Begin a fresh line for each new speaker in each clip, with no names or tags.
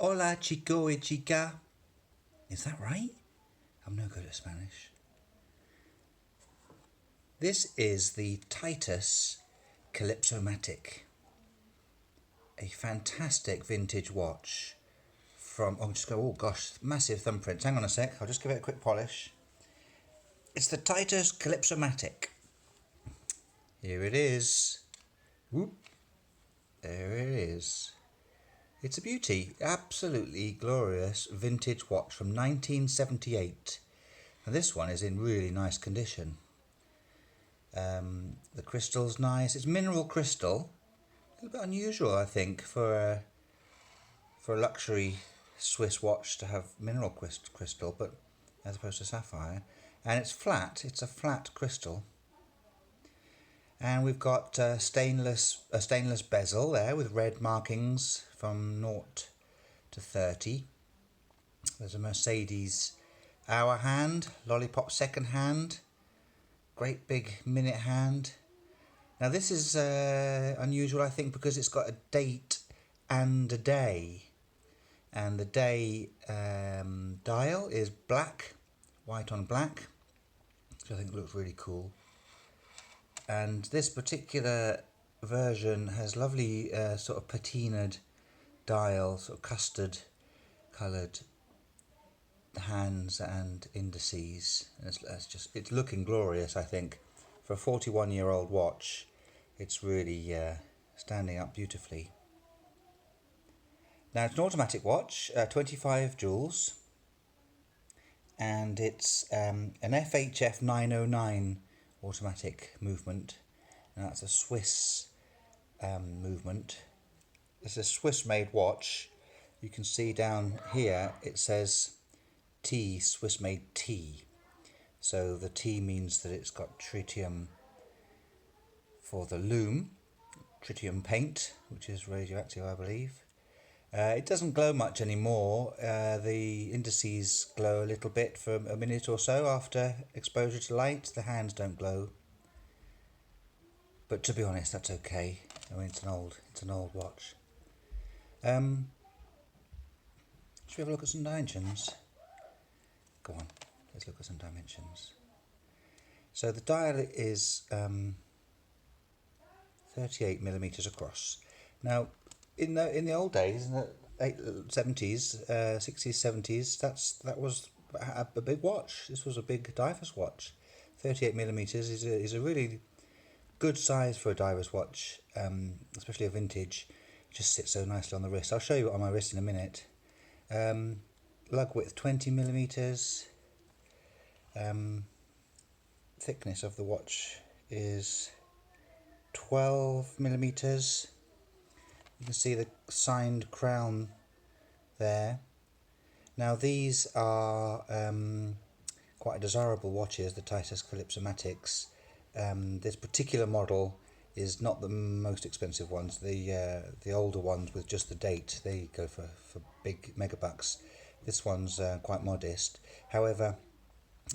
Hola chico y chica. Is that right? I'm no good at Spanish. This is the Titus Calypsomatic, a fantastic vintage watch from, oh gosh, massive thumbprints. Hang on a sec, I'll just give it a quick polish. It's the Titus Calypsomatic. Here it is. Whoop. There it is. It's a beauty, absolutely glorious vintage watch from 1978. And this one is in really nice condition. The crystal's nice. It's mineral crystal. A little bit unusual, I think, for a luxury Swiss watch to have mineral crystal, but as opposed to sapphire. And it's flat. It's a flat crystal. And we've got a stainless bezel there with red markings from 0 to 30. There's a Mercedes hour hand, lollipop second hand, great big minute hand. Now this is unusual, I think, because it's got a date and a day. And the day dial is black, white on black, which I think looks really cool. And this particular version has lovely sort of patinaed dial, sort of custard coloured hands and indices. And it's looking glorious, I think. For a 41-year-old watch, it's really standing up beautifully. Now it's an automatic watch, 25 jewels, and it's an FHF 909 automatic movement, and that's a Swiss movement. It's a Swiss-made watch. You can see down here it says T, Swiss-made T. So the T means that it's got tritium for the lume, tritium paint, which is radioactive, I believe. It doesn't glow much anymore. The indices glow a little bit for a minute or so after exposure to light. The hands don't glow, but to be honest, that's okay. I mean, it's an old watch. Should we have a look at some dimensions? Go on, let's look at some dimensions. So the dial is 38 millimeters across. Now, in the old days, in the 70s, 60s, 70s, that was a big watch. This was a big diver's watch. 38 millimeters is a really good size for a diver's watch, especially a vintage. It just sits so nicely on the wrist. I'll show you it on my wrist in a minute. Lug width 20 millimeters. Thickness of the watch is 12 millimeters. You can see the signed crown there. Now these are quite desirable watches, the Titus Calypsomatics. This particular model is not the most expensive ones. The older ones with just the date, they go for big megabucks. This one's quite modest. However,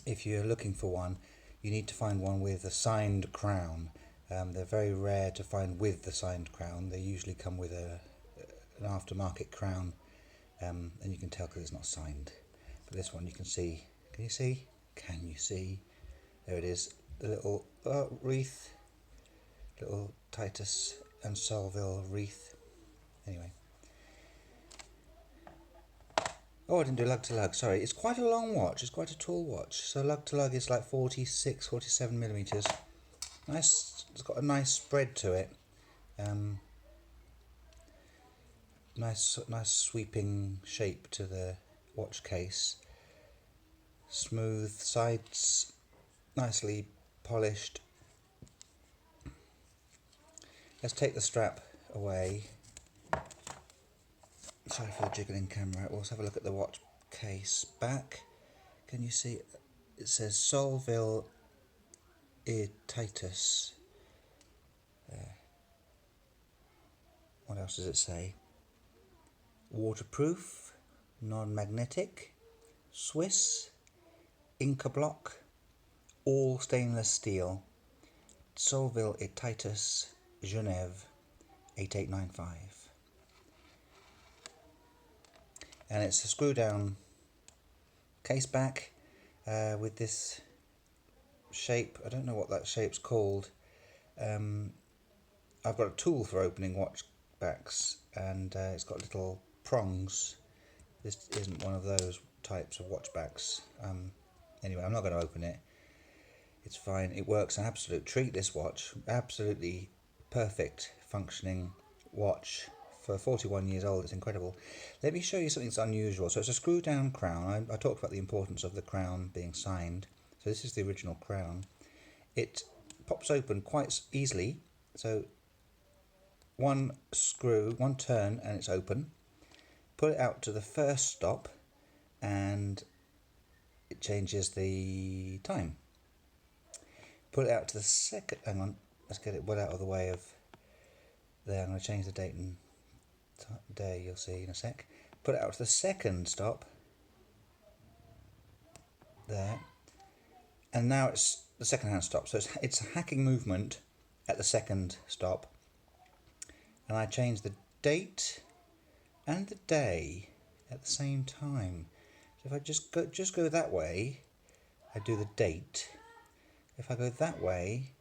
if you're looking for one, you need to find one with a signed crown. They're very rare to find with the signed crown. They usually come with an aftermarket crown, and you can tell because it's not signed. But this one you can see. Can you see? Can you see? There it is. The little wreath, little Titus and Solville wreath. Anyway. Oh, I didn't do lug to lug, sorry. It's quite a long watch, it's quite a tall watch. So lug to lug is like 46, 47 millimeters. Nice, it's got a nice spread to it. Nice sweeping shape to the watch case. Smooth sides, nicely polished. Let's take the strap away. Sorry for the jiggling camera. We'll also have a look at the watch case back. Can you see it says Solville Titus. What else does it say? Waterproof, non-magnetic, Swiss, Inca block, all stainless steel. Solville Titus, Genève, 8895. and it's a screw down case back with this shape. I don't know what that shape's called. I've got a tool for opening watch backs, and it's got little prongs. This isn't one of those types of watch backs. Anyway, I'm not going to open it. It's fine. It works an absolute treat, this watch. Absolutely perfect functioning watch for 41 years old. It's incredible. Let me show you something that's unusual. So it's a screw down crown. I talked about the importance of the crown being signed. So this is the original crown. It pops open quite easily. So one screw, one turn, and it's open. Put it out to the first stop and it changes the time. Put it out to the second, hang on, let's get it well out of the way of there. I'm going to change the date and day, you'll see in a sec. Put it out to the second stop, there, and now it's the second hand stop. So it's a hacking movement at the second stop, and I change the date and the day at the same time. So if I just go that way, I do the date. If I go that way,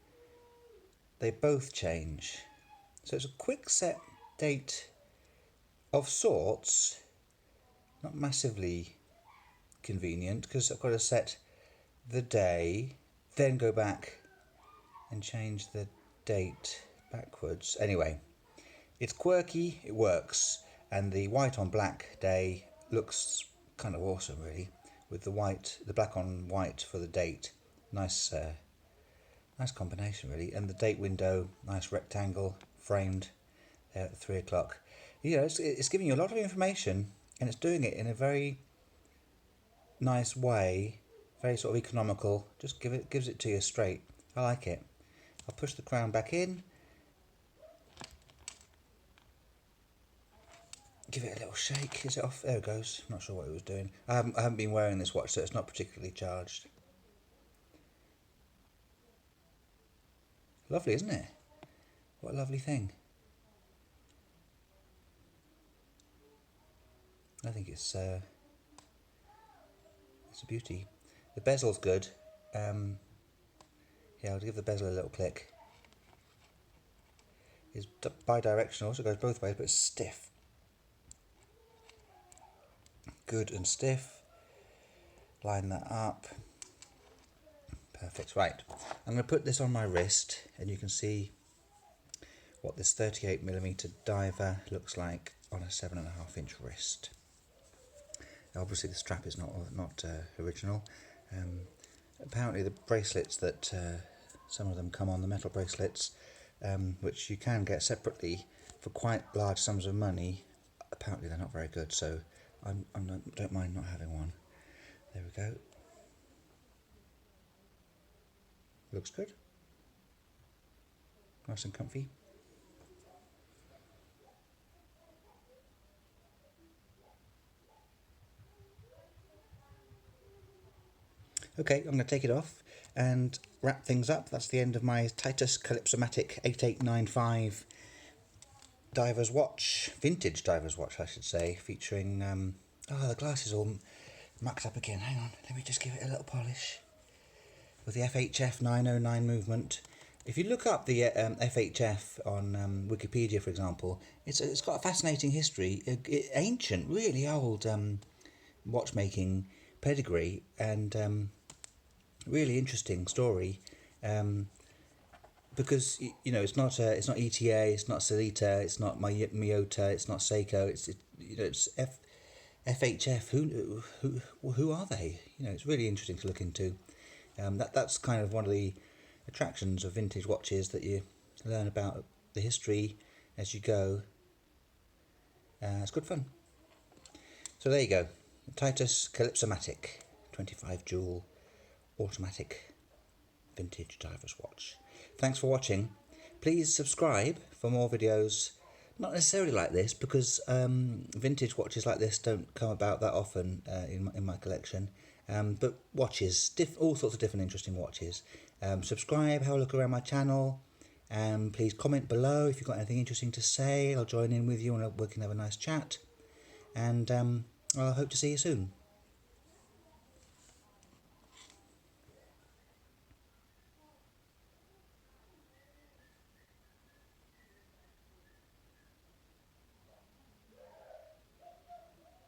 they both change. So it's a quick set date of sorts, not massively convenient, because I've got to set the day, then go back and change the date backwards. Anyway, it's quirky, it works, and the white on black day looks kind of awesome, really, with the black on white for the date. Nice combination, really. And the date window, nice rectangle framed there at 3 o'clock. You know, it's giving you a lot of information, and it's doing it in a very nice way, very sort of economical. Just gives it to you straight. I like it. I'll push the crown back in, give it a little shake. Is it off? There it goes. Not sure what it was doing. I haven't been wearing this watch, so it's not particularly charged. Lovely, isn't it? What a lovely thing. I think it's a beauty. The bezel's good. Yeah, I'll give the bezel a little click. It's bi-directional, so it goes both ways, but it's stiff. Good and stiff. Line that up. Perfect. Right, I'm going to put this on my wrist, and you can see what this 38mm diver looks like on a 7.5-inch wrist. Obviously the strap is not original. Apparently the bracelets that some of them come on, the metal bracelets, which you can get separately for quite large sums of money, apparently they're not very good, so I don't mind not having one. There we go. Looks good. Nice and comfy. Okay, I'm going to take it off and wrap things up. That's the end of my Titus Calypsomatic 8895 diver's watch, vintage diver's watch I should say, featuring, the glass is all mucked up again. Hang on, let me just give it a little polish. With the FHF 909 movement. If you look up the FHF on Wikipedia, for example, it's got a fascinating history, ancient, really old watchmaking pedigree, and really interesting story, because it's not ETA, it's not Sellita, it's not Miyota, it's not Seiko, it's FHF. Who are they? It's really interesting to look into. That's kind of one of the attractions of vintage watches, that you learn about the history as you go. It's good fun. So there you go, Titus Calypsomatic 25 jewel automatic vintage diver's watch. Thanks for watching. Please subscribe for more videos, not necessarily like this, because vintage watches like this don't come about that often in my collection, but watches, all sorts of different interesting watches. Subscribe, have a look around my channel, and please comment below if you've got anything interesting to say. I'll join in with you and we can have a nice chat. And Well, I hope to see you soon.